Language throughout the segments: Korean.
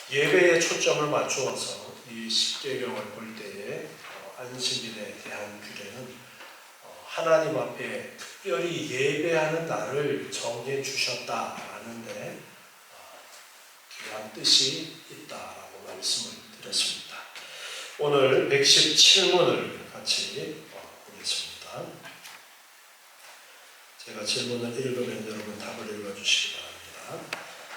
예배에 초점을 맞추어서 이 십계명을 볼 때에 안식일에 대한 규례는 하나님 앞에 특별히 예배하는 날을 정해 주셨다라는 데 귀한 뜻이 있다라고 말씀을 드렸습니다. 오늘 117문을 같이 보겠습니다. 제가 질문을 읽으면 여러분 답을 읽어주시기 바랍니다.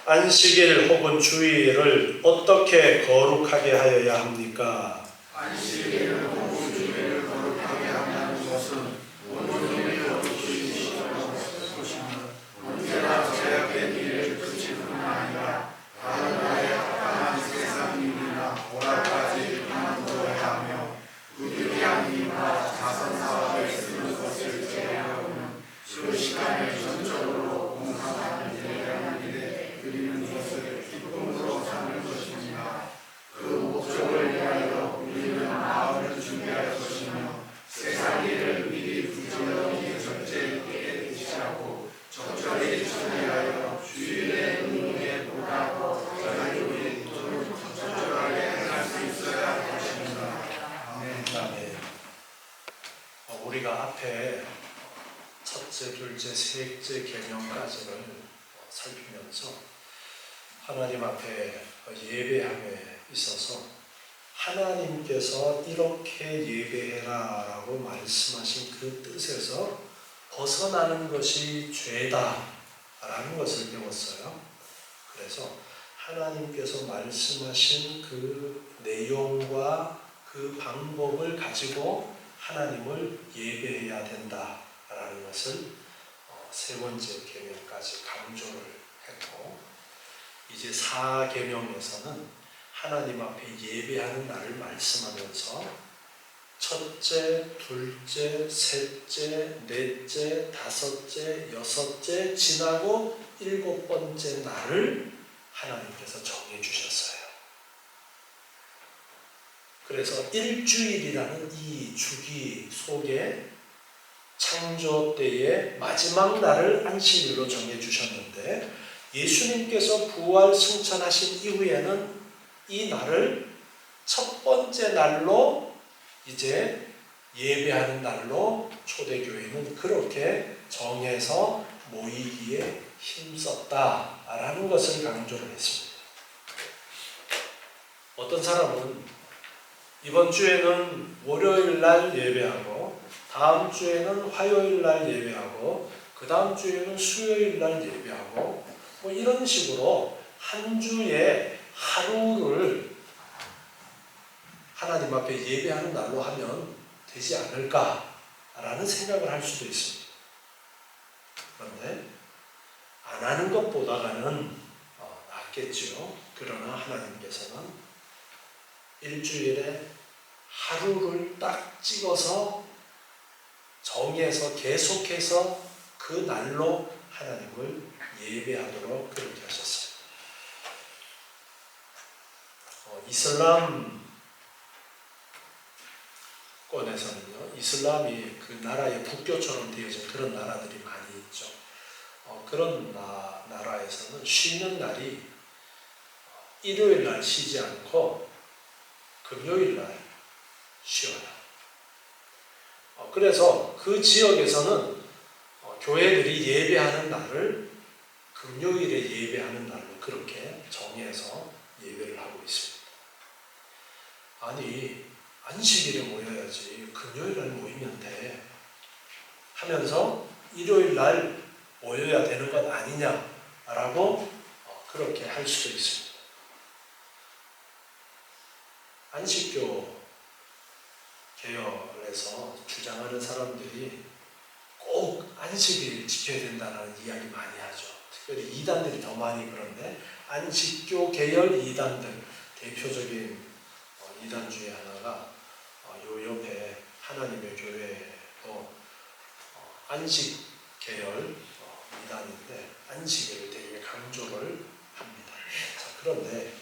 안식일 혹은 주일을 어떻게 거룩하게 하여야 합니까? 안식일을 혹은 주일을 거룩하게 한다는 것은 온종일 거룩주의시라고 것이며 언제나 제약된 일을 그치뿐만 아니라 다른 나라에 합당한 세상 일이나 오락가지 비난도해야 하며 부득이한 일이나 자선사업에 쓰는 것을 제외하고는 그 시간을 전적으로 공감하는 일이라는 일에 드리는 것을 기쁨으로 삼는 것입니다. 그 목적을 위하여 우리는 마음을 준비할 것이며 세상 일을 미리 부지런히 절제 있게 대시하고 적절히 처리하여 주일의 의무에 보다 더 자유롭게 또는 적절하게 행할 수 있어야 할 것입니다. 아멘. 우리가 앞에 첫째, 둘째, 셋째 계명까지를 살피면서 하나님 앞에 예배함에 있어서 하나님께서 이렇게 예배해라 라고 말씀하신 그 뜻에서 벗어나는 것이 죄다 라는 것을 배웠어요. 그래서 하나님께서 말씀하신 그 내용과 그 방법을 가지고 하나님을 예배해야 된다 라는 것을 세 번째 계명까지 강조를 했고, 이제 4계명에서는 하나님 앞에 예배하는 날을 말씀하면서 첫째, 둘째, 셋째, 넷째, 다섯째, 여섯째 지나고 7번째 날을 하나님께서 정해 주셨어요. 그래서 일주일이라는 이 주기 속에 창조 때의 마지막 날을 안식일로 정해 주셨는데, 예수님께서 부활 승천하신 이후에는 이 날을 첫 번째 날로 이제 예배하는 날로 초대교회는 그렇게 정해서 모이기에 힘썼다라는 것을 강조를 했습니다. 어떤 사람은 이번 주에는 월요일 날 예배하고 다음 주에는 화요일 날 예배하고 그 다음 주에는 수요일 날 예배하고 뭐 이런 식으로 한 주에 하루를 하나님 앞에 예배하는 날로 하면 되지 않을까라는 생각을 할 수도 있습니다. 그런데 안 하는 것보다는 낫겠죠. 그러나 하나님께서는 일주일에 하루를 딱 찍어서 정해서 계속해서 그 날로 하나님을 예배하도록 그렇게 하셨어요. 이슬람권에서는요, 이슬람이 그 나라의 국교처럼 되어진 그런 나라들이 많이 있죠. 그런 나라에서는 쉬는 날이 일요일 날 쉬지 않고 금요일 날 쉬어요. 그래서 그 지역에서는 교회들이 예배하는 날을 금요일에 예배하는 날로 그렇게 정해서 예배를 하고 있습니다. 아니, 안식일에 모여야지 금요일 날 모이면 돼 하면서 일요일 날 모여야 되는 것 아니냐라고 그렇게 할 수도 있습니다. 안식교 계열에서 주장하는 사람들이 꼭 안식일 지켜야 된다는 이야기 많이 하죠. 특별히 이단들이 더 많이 그런데, 안식교 계열 이단들 대표적인 이단 중에 하나가 요 옆에 하나님의 교회도 안식 계열 이단인데 안식일을 되게 강조를 합니다. 자, 그런데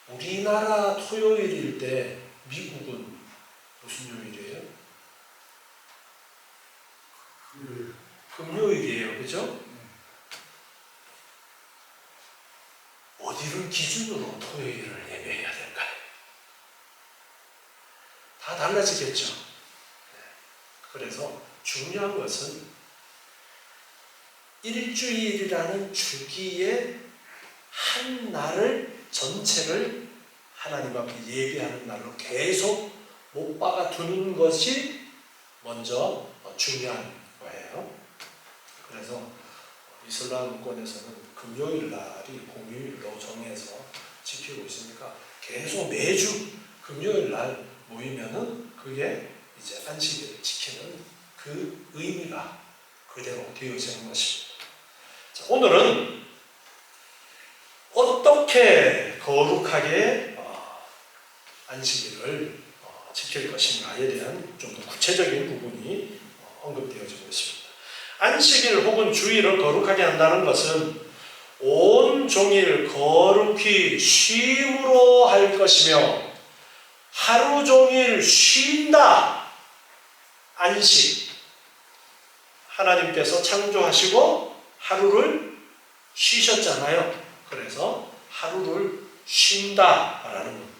우리나라 토요일일 때 미국은 무슨 요일이에요? 금요일이에요. 그죠? 어디로 어떤 기준으로 토요일을 예배해야 될까요? 다 달라지겠죠. 그래서 중요한 것은 일주일이라는 주기의 한 날을 전체를 하나님 앞에 예배하는 날로 계속 못 박아 두는 것이 먼저 중요한 거예요. 그래서 이슬람권에서는 금요일 날이 공휴일로 정해서 지키고 있으니까 계속 매주 금요일 날 모이면은 그게 이제 안식일을 지키는 그 의미가 그대로 되어지는 것입니다. 자, 오늘은 어떻게 거룩하게 안식일을 지킬 것인가에 대한 좀 더 구체적인 부분이 언급되어지고 있습니다. 안식일 혹은 주일을 거룩하게 한다는 것은 온 종일 거룩히 쉼으로 할 것이며 하루 종일 쉰다. 안식. 하나님께서 창조하시고 하루를 쉬셨잖아요. 그래서 하루를 쉰다라는 겁니다.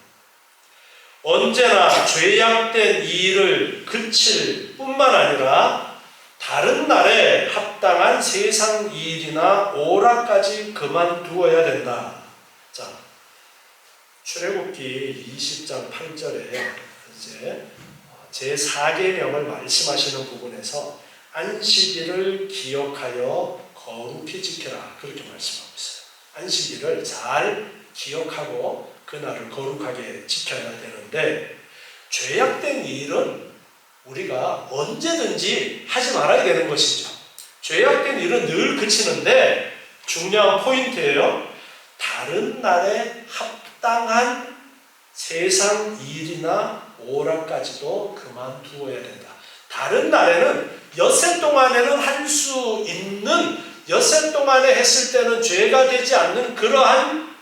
언제나 죄악된 일을 그칠 뿐만 아니라 다른 날에 합당한 세상 일이나 오락까지 그만두어야 된다. 자, 출애굽기 20장 8절에 이제 제4계명을 말씀하시는 부분에서 안식일을 기억하여 거룩히 지켜라. 그렇게 말씀하고 있어요. 안식일을 잘 기억하고 그날을 거룩하게 지켜야 되는데 죄악된 일은 우리가 언제든지 하지 말아야 되는 것이죠. 죄악된 일은 늘 그치는데 중요한 포인트예요. 다른 날에 합당한 세상 일이나 오락까지도 그만두어야 된다. 다른 날에는 엿새 동안에는 할 수 있는, 엿새 동안에 했을 때는 죄가 되지 않는 그러한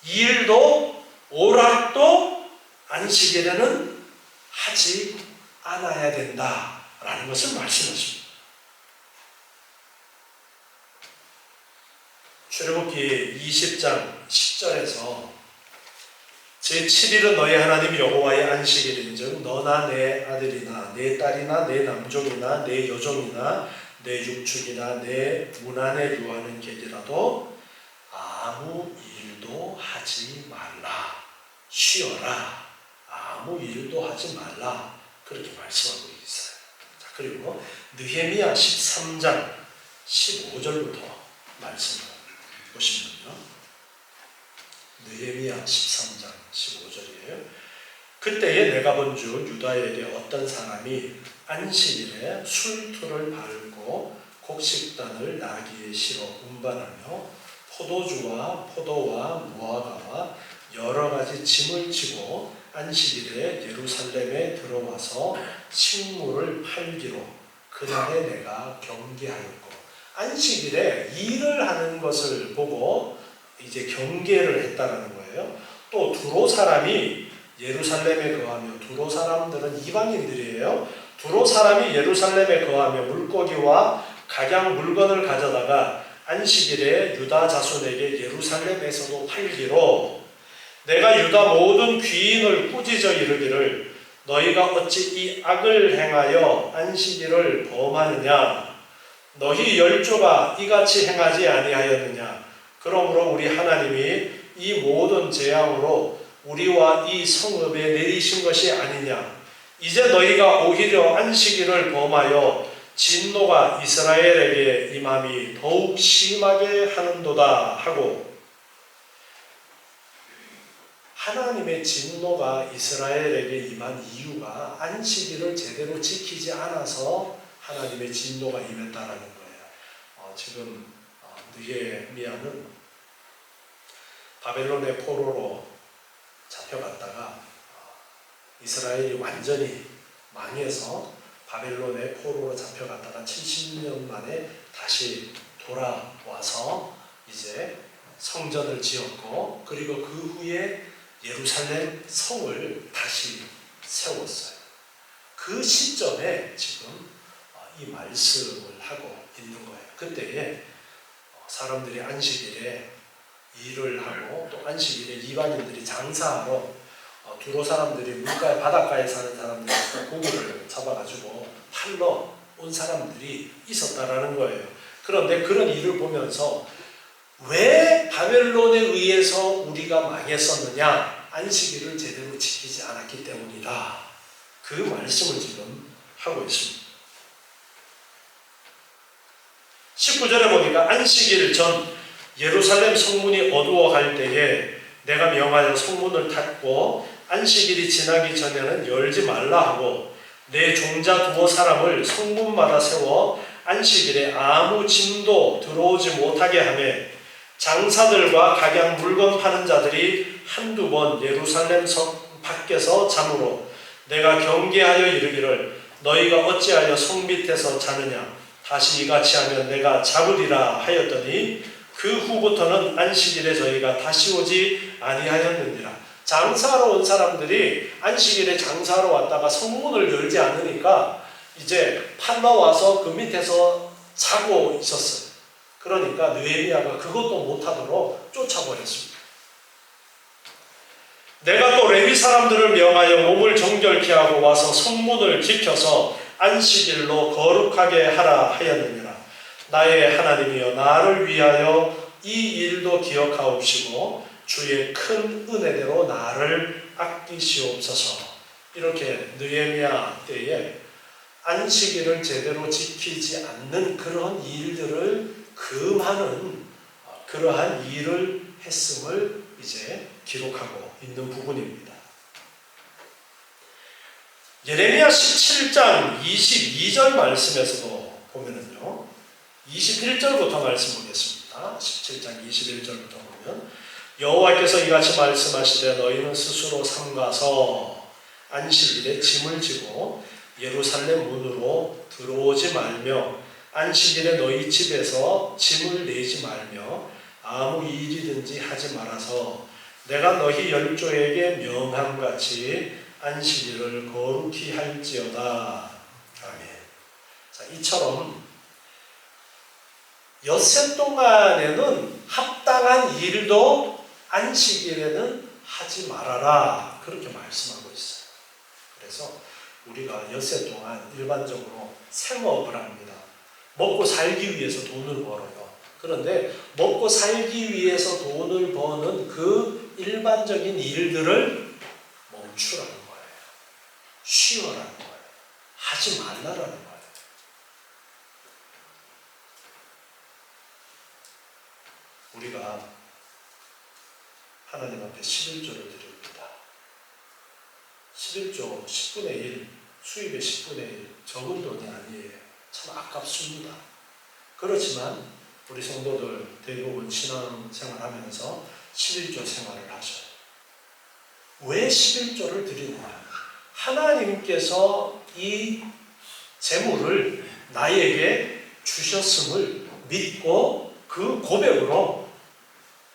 일도 오락도 안식일에는 하지 않아야 된다라는 것을 말씀하십니다. 출애굽기 20장 10절에서 제7일은 너희 하나님 여호와의 안식일인즉 너나 내 아들이나 내 딸이나 내 남종이나 내 여종이나 내 육축이나 내 문안에 유하는 객이라도 아무 일도 하지 말라. 쉬어라. 아무 일도 하지 말라. 그렇게 말씀하고 있어요. 자, 그리고 느헤미야 13장 15절부터 말씀을 보시면요. 느헤미야 13장 15절이에요. 그때에 내가 본즉 유다에게 어떤 사람이 안식일에 술투를 밟고 곡식단을 나귀에 실어 운반하며 포도주와 포도와 무화과와 여러 가지 짐을 지고 안식일에 예루살렘에 들어와서 식물을 팔기로 그날에 내가 경계하였고, 안식일에 일을 하는 것을 보고 이제 경계를 했다는 거예요. 또 두로 사람이 예루살렘에 거하며, 두로 사람들은 이방인들이에요. 두로 사람이 예루살렘에 거하며 물고기와 각양 물건을 가져다가 안식일에 유다 자손에게 예루살렘에서도 팔기로 내가 유다 모든 귀인을 꾸짖어 이르기를 너희가 어찌 이 악을 행하여 안식일을 범하느냐. 너희 열조가 이같이 행하지 아니하였느냐. 그러므로 우리 하나님이 이 모든 재앙으로 우리와 이 성읍에 내리신 것이 아니냐. 이제 너희가 오히려 안식일을 범하여 진노가 이스라엘에게 임함이 더욱 심하게 하는도다 하고, 하나님의 진노가 이스라엘에게 임한 이유가 안식일을 제대로 지키지 않아서 하나님의 진노가 임했다라는 거예요. 지금 느헤미야는 바벨론의 포로로 잡혀갔다가 이스라엘이 완전히 망해서 바벨론의 포로로 잡혀갔다가 70년 만에 다시 돌아와서 이제 성전을 지었고, 그리고 그 후에 예루살렘 성을 다시 세웠어요. 그 시점에 지금 이 말씀을 하고 있는 거예요. 그때에 사람들이 안식일에 일을 하고 또 안식일에 이방인들이 장사하러 두로 사람들이 물가에 바닷가에 사는 사람들이 고기를 잡아가지고 팔러 온 사람들이 있었다라는 거예요. 그런데 그런 일을 보면서 왜 바벨론에 의해서 우리가 망했었느냐? 안식일을 제대로 지키지 않았기 때문이다. 그 말씀을 지금 하고 있습니다. 19절에 보니까 안식일 전 예루살렘 성문이 어두워갈 때에 내가 명하여 성문을 닫고 안식일이 지나기 전에는 열지 말라 하고 내 종자 두어 사람을 성문마다 세워 안식일에 아무 짐도 들어오지 못하게 하며 장사들과 각양 물건 파는 자들이 한두 번 예루살렘 성 밖에서 자므로 내가 경계하여 이르기를 너희가 어찌하여 성 밑에서 자느냐 다시 이같이 하면 내가 잡으리라 하였더니 그 후부터는 안식일에 저희가 다시 오지 아니하였느니라. 장사하러 온 사람들이 안식일에 장사하러 왔다가 성문을 열지 않으니까 이제 팔러 와서 그 밑에서 자고 있었어요. 그러니까 느헤미야가 그것도 못하도록 쫓아버렸습니다. 내가 또 레위 사람들을 명하여 몸을 정결케 하고 와서 성문을 지켜서 안식일로 거룩하게 하라 하였느니라. 나의 하나님이여 나를 위하여 이 일도 기억하옵시고 주의 큰 은혜대로 나를 아끼시옵소서. 이렇게 느헤미야 때에 안식일을 제대로 지키지 않는 그런 일들을 금하는 그러한 일을 했음을 이제 기록하고 있는 부분입니다. 예레미야 17장 22절 말씀에서도 보면은요, 21절부터 말씀 보겠습니다. 17장 21절부터 보면 여호와께서 이같이 말씀하시되 너희는 스스로 삼가서 안식일에 짐을 지고 예루살렘 문으로 들어오지 말며 안식일에 너희 집에서 짐을 내지 말며 아무 일이든지 하지 말아서 내가 너희 열조에게 명함같이 안식일을 거룩히 할지어다. 아멘. 자, 이처럼 엿새 동안에는 합당한 일도 안식일에는 하지 말아라. 그렇게 말씀하고 있어요. 그래서 우리가 엿새 동안 일반적으로 생업을 합니다. 먹고 살기 위해서 돈을 벌어요. 그런데 먹고 살기 위해서 돈을 버는 그 일반적인 일들을 멈추라는 거예요. 쉬어라는 거예요. 하지 말라라는 거예요. 우리가 하나님 앞에 11조를 드립니다. 11조 10분의 1, 수입의 10분의 1, 적은 돈이 아니에요. 참 아깝습니다. 그렇지만 우리 성도들 대부분 신앙생활하면서 11조 생활을 하셔요. 왜 11조를 드리느냐? 하나님께서 이 재물을 나에게 주셨음을 믿고 그 고백으로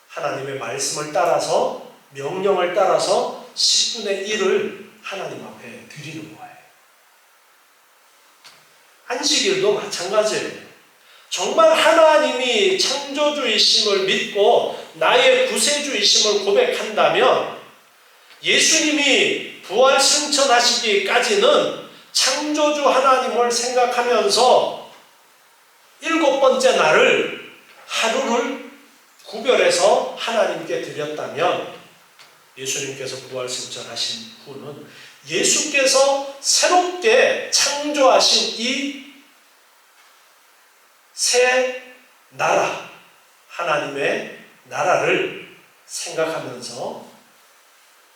하나님의 말씀을 따라서 명령을 따라서 10분의 1을 하나님 앞에 드리는 거예요. 안식일도 마찬가지예요. 정말 하나님이 창조주이심을 믿고 나의 구세주이심을 고백한다면 예수님이 부활 승천하시기까지는 창조주 하나님을 생각하면서 7번째 날을 하루를 구별해서 하나님께 드렸다면 예수님께서 부활 승천하신 후는 예수께서 새롭게 창조하신 이 새 나라, 하나님의 나라를 생각하면서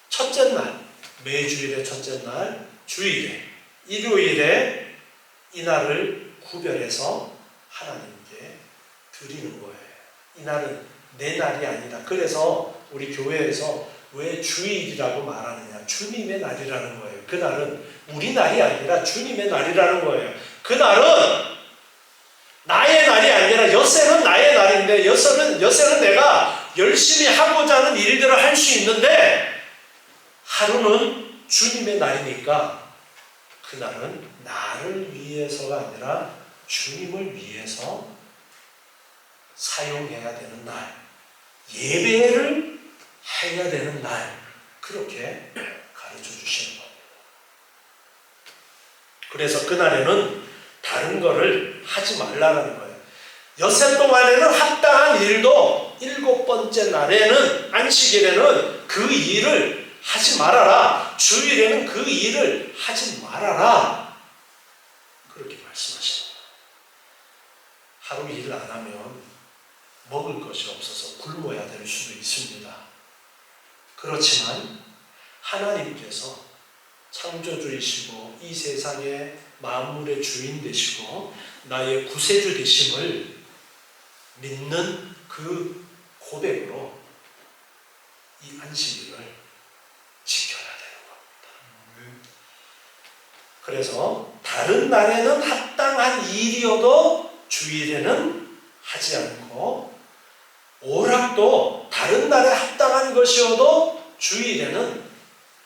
첫째 날, 매주일의 첫째 날, 주일에, 일요일에 이 날을 구별해서 하나님께 드리는 거예요. 이 날은 내 날이 아니다. 그래서 우리 교회에서 왜 주일이라고 말하느냐? 주님의 날이라는 거예요. 그 날은 우리 날이 아니라 주님의 날이라는 거예요. 그 날은 나의 날이 아니라 엿새는 나의 날인데 엿새는 내가 열심히 하고자 하는 일들을 할 수 있는데 하루는 주님의 날이니까 그날은 나를 위해서가 아니라 주님을 위해서 사용해야 되는 날. 예배를 해야 되는 날, 그렇게 가르쳐 주시는 겁니다. 그래서 그날에는 다른 거를 하지 말라는 거예요. 엿새 동안에는 합당한 일도 7번째 날에는, 안식일에는 그 일을 하지 말아라. 주일에는 그 일을 하지 말아라. 그렇게 말씀하십니다. 하루 일 안 하면 먹을 것이 없어서 굶어야 될 수도 있습니다. 그렇지만 하나님께서 창조주이시고 이 세상의 만물의 주인 되시고 나의 구세주 되심을 믿는 그 고백으로 이 안식일을 지켜야 되는 겁니다. 그래서 다른 날에는 합당한 일이어도 주일에는 하지 않고, 오락도 다른 날에 합당한 것이어도 주일에는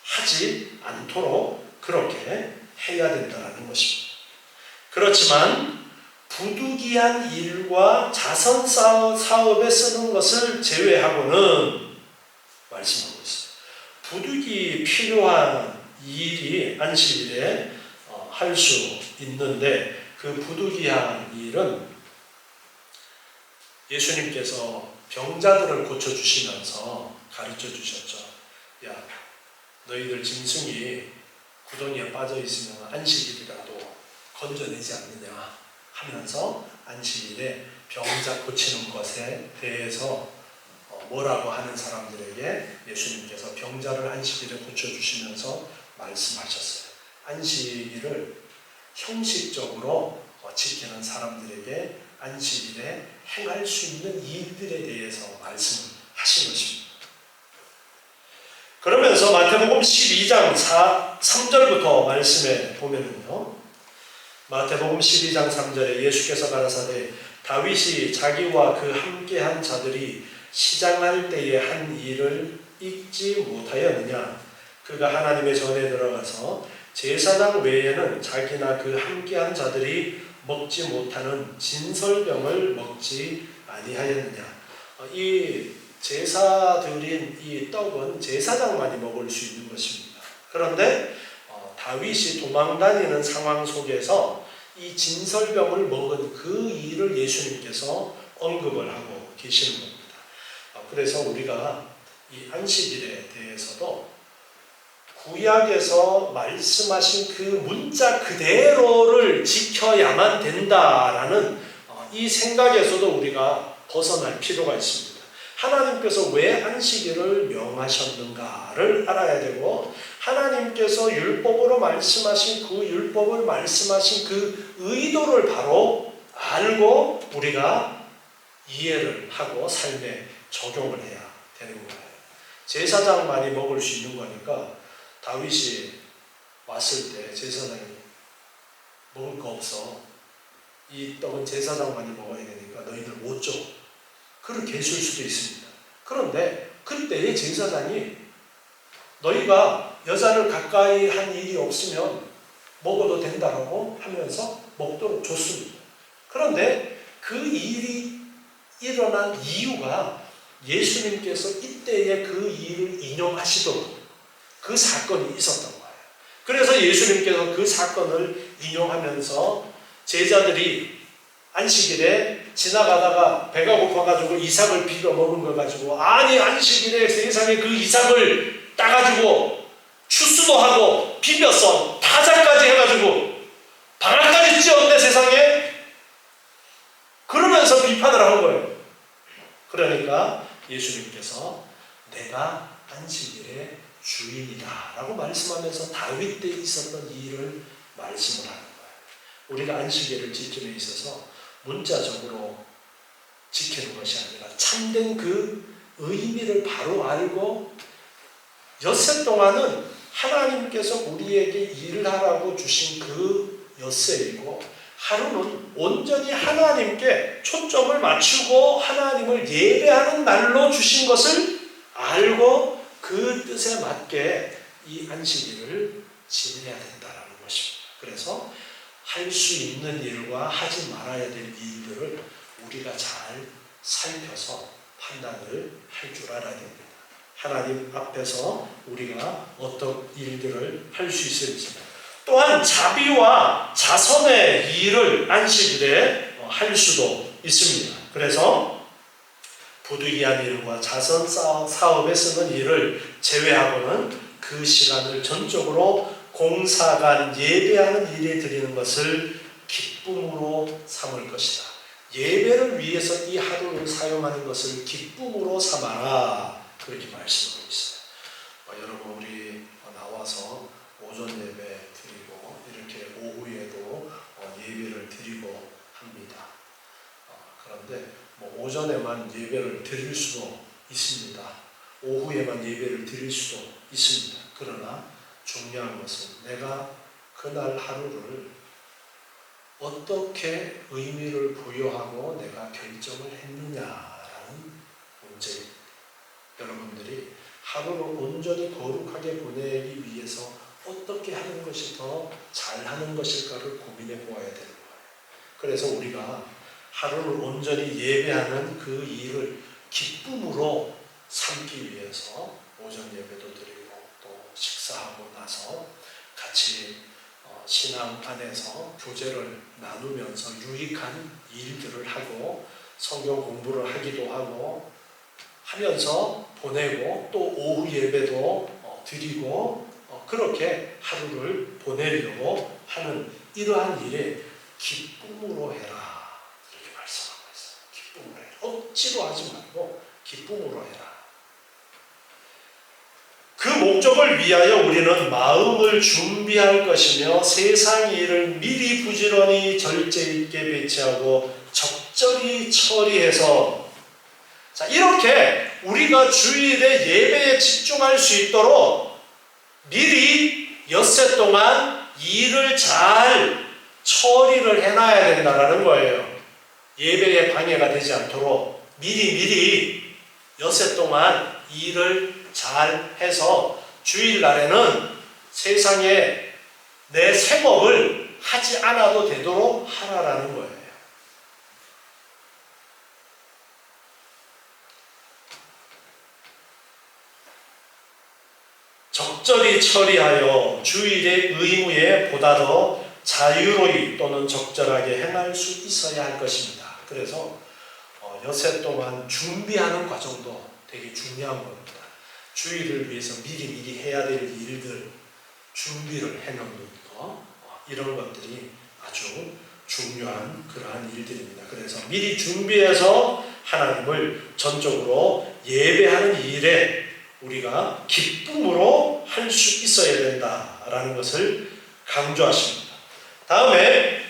하지 않도록 그렇게 해야 된다는 것입니다. 그렇지만 부득이한 일과 자선 사업에 쓰는 것을 제외하고는 말씀하고 있어요. 부득이 필요한 일이 안식일에 할 수 있는데, 그 부득이한 일은 예수님께서 병자들을 고쳐주시면서 가르쳐 주셨죠. 야, 너희들 짐승이 구덩이에 빠져 있으면 안식일이라도 건져내지 않느냐 하면서 안식일에 병자 고치는 것에 대해서 뭐라고 하는 사람들에게 예수님께서 병자를 안식일에 고쳐주시면서 말씀하셨어요. 안식일을 형식적으로 지키는 사람들에게 안식일에 행할 수 있는 일들에 대해서 말씀을 하신 것입니다. 그러면서 마태복음 12장 3절부터 말씀에 보면은요, 마태복음 12장 3절에 예수께서 가라사대 다윗이 자기와 그 함께한 자들이 시장할 때에 한 일을 잊지 못하였느냐. 그가 하나님의 전에 들어가서 제사장 외에는 자기나 그 함께한 자들이 먹지 못하는 진설병을 먹지 아니하였느냐. 이 제사드린 이 떡은 제사장만이 먹을 수 있는 것입니다. 그런데 다윗이 도망다니는 상황 속에서 이 진설병을 먹은 그 일을 예수님께서 언급을 하고 계시는 겁니다. 그래서 우리가 이 안식일에 대해서도 구약에서 말씀하신 그 문자 그대로를 지켜야만 된다라는 이 생각에서도 우리가 벗어날 필요가 있습니다. 하나님께서 왜 안식일을 명하셨는가를 알아야 되고, 하나님께서 율법으로 말씀하신 그 율법을 말씀하신 그 의도를 바로 알고 우리가 이해를 하고 삶에 적용을 해야 되는 거예요. 제사장만이 먹을 수 있는 거니까 다윗이 왔을 때 제사장이 먹을 거 없어. 이 떡은 제사장만이 먹어야 되니까 너희들 못 줘. 그렇게 했을 수도 있습니다. 그런데 그때의 제사장이 너희가 여자를 가까이 한 일이 없으면 먹어도 된다라고 하면서 먹도록 줬습니다. 그런데 그 일이 일어난 이유가 예수님께서 이때의 그 일을 인용하시도록 그 사건이 있었던 거예요. 그래서 예수님께서 그 사건을 인용하면서 제자들이 안식일에 지나가다가 배가 고파가지고 이삭을 비벼 먹은 걸 가지고, 아니 안식일에 세상에 그 이삭을 따가지고 추수도 하고 비벼서 타자까지 해가지고 방아까지 찧었네 세상에, 그러면서 비판을 한 거예요. 그러니까 예수님께서 내가 안식일의 주인이다 라고 말씀하면서 다윗 때 있었던 일을 말씀을 하는 거예요. 우리가 안식일을 지킴에 있어서 문자적으로 지키는 것이 아니라 참된 그 의미를 바로 알고, 엿새 동안은 하나님께서 우리에게 일을 하라고 주신 그 엿새이고, 하루는 온전히 하나님께 초점을 맞추고 하나님을 예배하는 날로 주신 것을 알고 그 뜻에 맞게 이 안식일을 지내야 된다는 것입니다. 그래서 할 수 있는 일과 하지 말아야 될 일들을 우리가 잘 살펴서 판단을 할 줄 알아야 됩니다. 하나님 앞에서 우리가 어떤 일들을 할 수 있을지. 또한 자비와 자선의 일을 안식일에 할 수도 있습니다. 그래서 부득이한 일과 자선 사업에 쓰는 일을 제외하고는 그 시간을 전적으로 공사간 예배하는 일에 드리는 것을 기쁨으로 삼을 것이다. 예배를 위해서 이 하루를 사용하는 것을 기쁨으로 삼아라. 그렇게 말씀하고 있어요. 여러분 우리 나와서 오전 예배 드리고 이렇게 오후에도 예배를 드리고 합니다. 그런데 오전에만 예배를 드릴 수도 있습니다. 오후에만 예배를 드릴 수도 있습니다. 그러나 중요한 것은 내가 그날 하루를 어떻게 의미를 부여하고 내가 결정을 했느냐라는 문제입니다. 여러분들이 하루를 온전히 거룩하게 보내기 위해서 어떻게 하는 것이 더 잘하는 것일까를 고민해 보아야 되는 거예요. 그래서 우리가 하루를 온전히 예배하는 그 일을 기쁨으로 삼기 위해서 오전 예배도 드리고 또 식사하고 나서 같이 신앙 안에서 교제를 나누면서 유익한 일들을 하고 성경 공부를 하기도 하고 하면서 보내고 또 오후 예배도 드리고 그렇게 하루를 보내려고 하는 이러한 일에 기쁨으로 해라. 이렇게 말씀하고 있어요. 기쁨으로 해라. 억지로 하지 말고 기쁨으로 해라. 그 목적을 위하여 우리는 마음을 준비할 것이며 세상 일을 미리 부지런히 절제 있게 배치하고 적절히 처리해서 자, 이렇게 우리가 주일에 예배에 집중할 수 있도록 미리 엿새 동안 일을 잘 처리를 해놔야 된다는 거예요. 예배에 방해가 되지 않도록 미리 엿새 동안 일을 잘 해서 주일날에는 세상에 내 생업을 하지 않아도 되도록 하라라는 거예요. 적절히 처리하여 주일의 의무에 보다 더 자유로이 또는 적절하게 행할 수 있어야 할 것입니다. 그래서 엿새 동안 준비하는 과정도 되게 중요한 겁니다. 주일을 위해서 미리 해야 될 일들 준비를 해놓는 것 이런 것들이 아주 중요한 그러한 일들입니다. 그래서 미리 준비해서 하나님을 전적으로 예배하는 일에 우리가 기쁨으로 할 수 있어야 된다라는 것을 강조하십니다. 다음에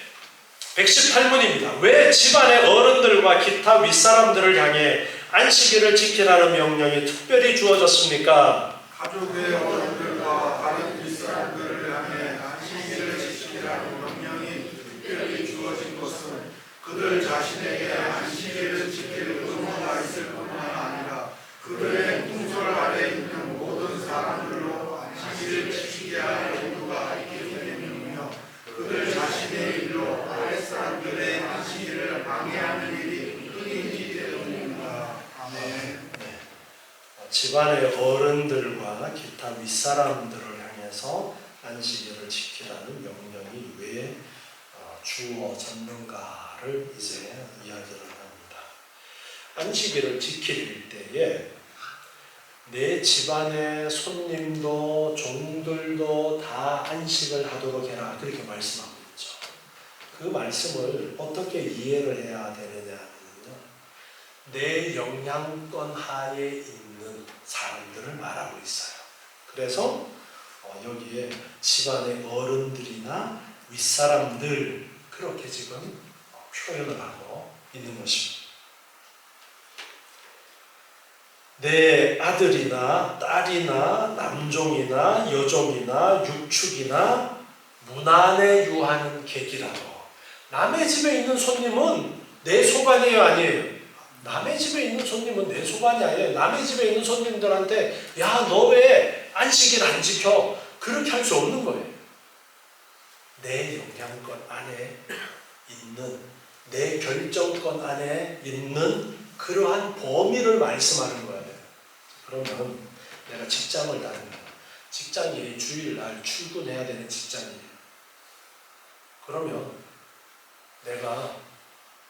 118문입니다. 왜 집안의 어른들과 기타 윗사람들을 향해 안식일을 지키라는 명령이 특별히 주어졌습니까? 가족의 어른들과 다른 윗사람들을 향해 안식일을 지키라는 명령이 특별히 주어진 것은 그들 자신에게 안식일을 지킬 의무가 있을 뿐만 아니라 그들의 풍설 아래 있는 모든 사람들로 안식일을 지키게 할 의무가 있기 때문이며 그들 자신의 일로 아랫사람들의 안식일을 방해하는 일이 끊이기 때문입니다. 아멘. 집안의 어른들과 기타 윗사람들을 향해서 안식일을 지키라는 명령이 왜 주어졌는가를 이제 이야기를 합니다. 안식일을 지킬 때에 내 집안의 손님도 종들도 다 안식을 하도록 해라 그렇게 말씀하고 있죠. 그 말씀을 어떻게 이해를 해야 되느냐면요, 내 영향권 하에 있는 사람들을 말하고 있어요. 그래서 여기에 집안의 어른들이나 윗사람들 그렇게 지금 표현을 하고 있는 것입니다. 내 아들이나 딸이나 남종이나 여종이나 육축이나 문안에 유하는 객이라도 남의 집에 있는 손님은 내 소관이에요, 아니에요? 남의 집에 있는 손님은 내 소관이 아니에요. 남의 집에 있는 손님들한테 야, 너 왜 안식일 안 지켜? 그렇게 할 수 없는 거예요. 내 영향권 안에 있는 내 결정권 안에 있는 그러한 범위를 말씀하는 거예요. 그러면 내가 직장을 다니면 직장이 주일날 출근해야 되는 직장이에요. 그러면 내가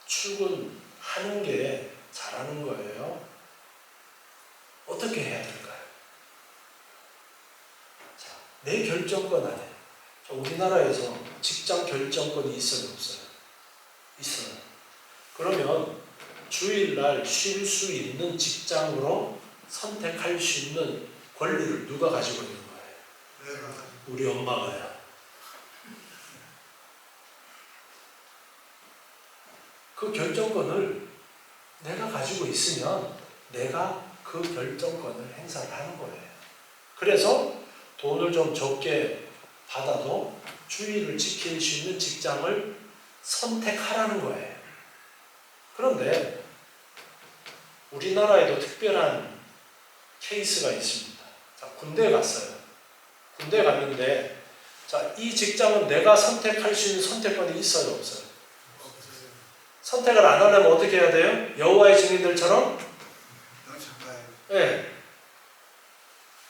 출근하는 게 잘하는 거예요? 어떻게 해야 될까요? 자, 내 결정권 안에 우리나라에서 직장 결정권이 있어요, 없어요? 있어요. 그러면 주일날 쉴 수 있는 직장으로 선택할 수 있는 권리를 누가 가지고 있는 거예요? 우리 엄마가요. 그 결정권을 내가 가지고 있으면 내가 그 결정권을 행사를 하는 거예요. 그래서 돈을 좀 적게 받아도 주의를 지킬 수 있는 직장을 선택하라는 거예요. 그런데 우리나라에도 특별한 케이스가 있습니다. 자, 군대에 갔어요. 군대에 갔는데 자, 이 직장은 내가 선택할 수 있는 선택권이 있어요, 없어요? 선택을 안 하려면 어떻게 해야 돼요? 여호와의 증인들처럼 네,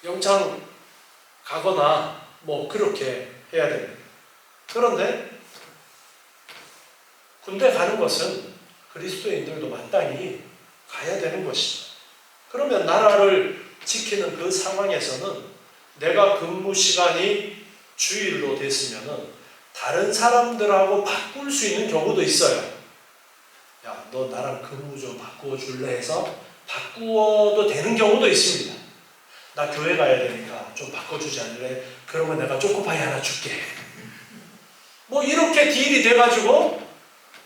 영창 가거나 뭐 그렇게 해야 됩니다. 그런데 군대 가는 것은 그리스도인들도 마땅히 가야 되는 것이죠. 그러면 나라를 지키는 그 상황에서는 내가 근무 시간이 주일로 됐으면은 다른 사람들하고 바꿀 수 있는 경우도 있어요. 야, 너 나랑 근무 좀 바꾸어 줄래 해서 바꾸어도 되는 경우도 있습니다. 나 교회 가야 되니까 좀 바꿔주지 않을래? 그러면 내가 초코파이 하나 줄게. 뭐 이렇게 딜이 돼가지고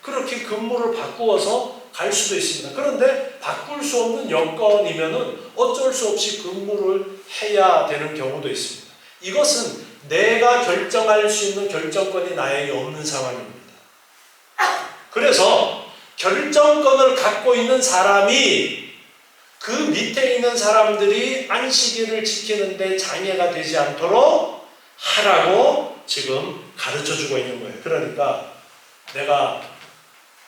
그렇게 근무를 바꾸어서 갈 수도 있습니다. 그런데 바꿀 수 없는 여건이면은 어쩔 수 없이 근무를 해야 되는 경우도 있습니다. 이것은 내가 결정할 수 있는 결정권이 나에게 없는 상황입니다. 그래서 결정권을 갖고 있는 사람이 그 밑에 있는 사람들이 안식일을 지키는데 장애가 되지 않도록 하라고 지금 가르쳐주고 있는 거예요. 그러니까 내가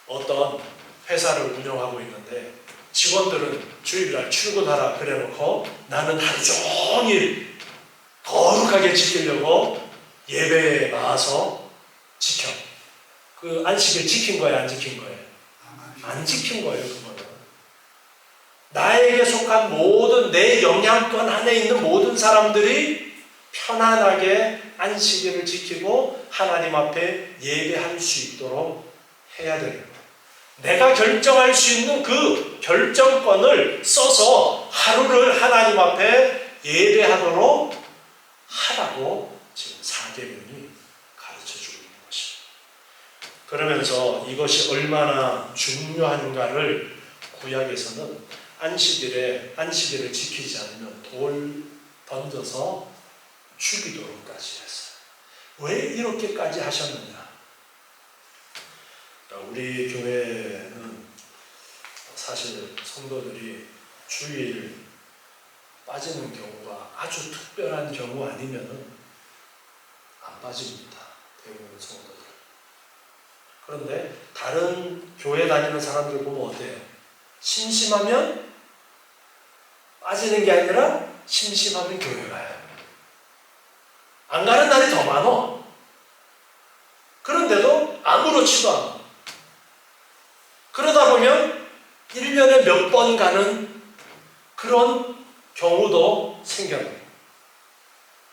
어떤 회사를 운영하고 있는데 직원들은 주일날 출근하라 그래놓고 나는 하루 종일 거룩하게 지키려고 예배에 나와서 지켜. 그 안식일 지킨 거예요, 안 지킨 거예요? 안 지킨 거예요, 그거는. 나에게 속한 모든 내 영향권 안에 있는 모든 사람들이 편안하게 안식일을 지키고 하나님 앞에 예배할 수 있도록 해야 되는 거예요. 내가 결정할 수 있는 그 결정권을 써서 하루를 하나님 앞에 예배하도록 하라고 지금 사계명이 가르쳐주고 있는 것입니다. 그러면서 이것이 얼마나 중요한가를 구약에서는 안식일을 지키지 않으면 돌 던져서 죽이도록까지 했어요. 왜 이렇게까지 하셨느냐? 우리 교회는 사실 성도들이 주일 빠지는 경우가 아주 특별한 경우 아니면은 안 빠집니다. 대부분 성도들. 그런데 다른 교회 다니는 사람들 보면 어때요? 심심하면 빠지는 게 아니라 심심하면 교회 가요. 안 가는 날이 더 많아. 그런데도 아무렇지도 않아. 그러다 보면 1년에 몇 번 가는 그런 경우도 생겨나요.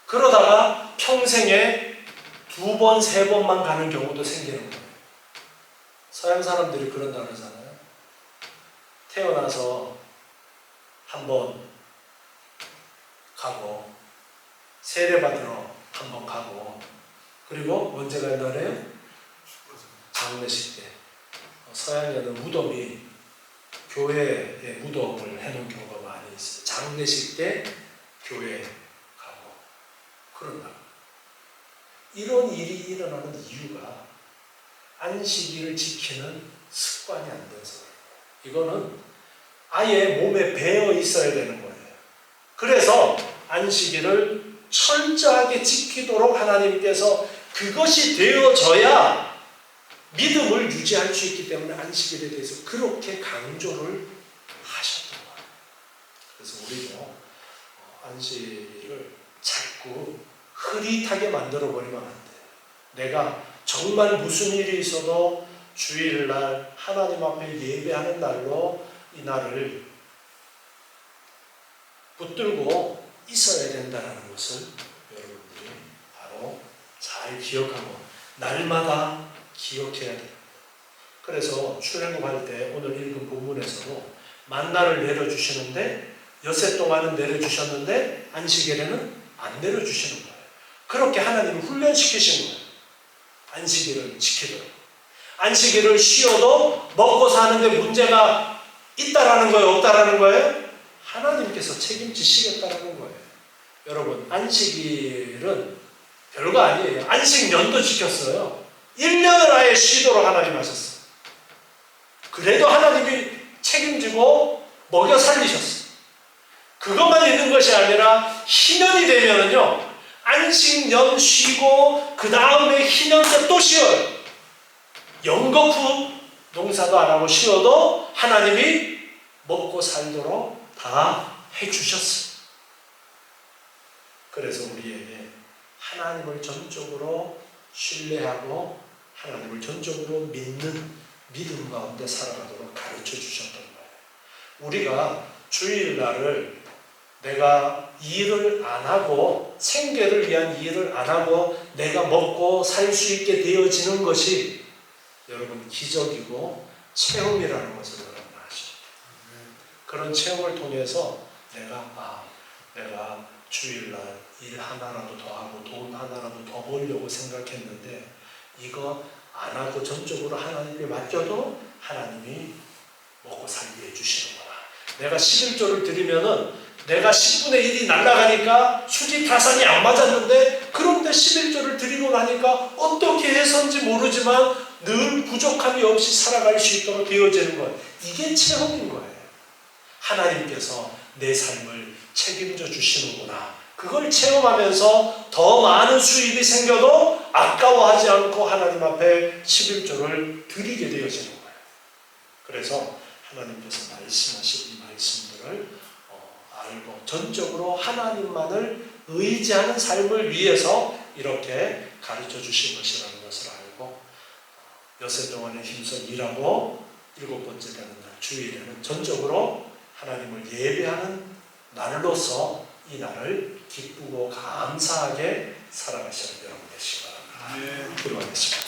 그러다가 평생에 2번, 3번만 가는 경우도 생기는 거예요. 서양 사람들이 그런다고 그러잖아요. 태어나서 한 번 가고 세례받으러 한 번 가고 그리고 언제 간다래요? 장례식 때. 서양에는 무덤이 교회에 무덤을 해놓은 경우가 많이 있어요. 장례식 때 교회에 가고 그런다고. 이런 일이 일어나는 이유가 안식일을 지키는 습관이 안 돼서 이거는 아예 몸에 배어 있어야 되는 거예요. 그래서 안식일을 철저하게 지키도록 하나님께서 그것이 되어져야 믿음을 유지할 수 있기 때문에 안식일에 대해서 그렇게 강조를 그래서 우리도 안식일을 자꾸 흐릿하게 만들어 버리면 안 돼요. 내가 정말 무슨 일이 있어도 주일날 하나님 앞에 예배하는 날로 이 날을 붙들고 있어야 된다는 것을 여러분들이 바로 잘 기억하고 날마다 기억해야 됩니다. 그래서 출애굽할 때 오늘 읽은 본문에서도 만나를 내려주시는데 엿새 동안은 내려주셨는데 안식일에는 안 내려주시는 거예요. 그렇게 하나님이 훈련시키신 거예요. 안식일을 지키도록. 안식일을 쉬어도 먹고 사는데 문제가 있다라는 거예요? 없다라는 거예요? 하나님께서 책임지시겠다라는 거예요. 여러분, 안식일은 별거 아니에요. 안식년도 지켰어요. 1년을 아예 쉬도록 하나님 하셨어요. 그래도 하나님이 책임지고 먹여 살리셨어요. 그것만 있는 것이 아니라 희년이 되면은요, 안식년 쉬고 그 다음에 희년 때 또 쉬어요. 영거푸 농사도 안 하고 쉬어도 하나님이 먹고 살도록 다 해주셨어요. 그래서 우리에게 하나님을 전적으로 신뢰하고 하나님을 전적으로 믿는 믿음 가운데 살아가도록 가르쳐 주셨던 거예요. 우리가 주일날을 내가 일을 안 하고 생계를 위한 일을 안 하고 내가 먹고 살 수 있게 되어지는 것이 여러분 기적이고 체험이라는 것을 여러분 아십니다. 그런 체험을 통해서 내가 주일날 일 하나라도 더 하고 돈 하나라도 더 벌려고 생각했는데 이거 안 하고 전적으로 하나님께 맡겨도 하나님이 먹고 살게 해주시는구나. 내가 11조를 드리면은 내가 10분의 1이 날아가니까 수지타산이 안 맞았는데 그런데 11조를 드리고 나니까 어떻게 해서인지 모르지만 늘 부족함이 없이 살아갈 수 있도록 되어지는 거예요. 이게 체험인 거예요. 하나님께서 내 삶을 책임져 주시는구나. 그걸 체험하면서 더 많은 수입이 생겨도 아까워하지 않고 하나님 앞에 11조를 드리게 되어지는 거예요. 그래서 하나님께서 말씀하신 이 말씀들을 알고 전적으로 하나님만을 의지하는 삶을 위해서 이렇게 가르쳐 주신 것이라는 것을 알고 엿새 동안에 힘써 일하고 7번째 되는 날 주일에는 전적으로 하나님을 예배하는 날로서 이 날을 기쁘고 감사하게 살아가시는 여러분 되시기 바랍니다. 기도하겠습니다.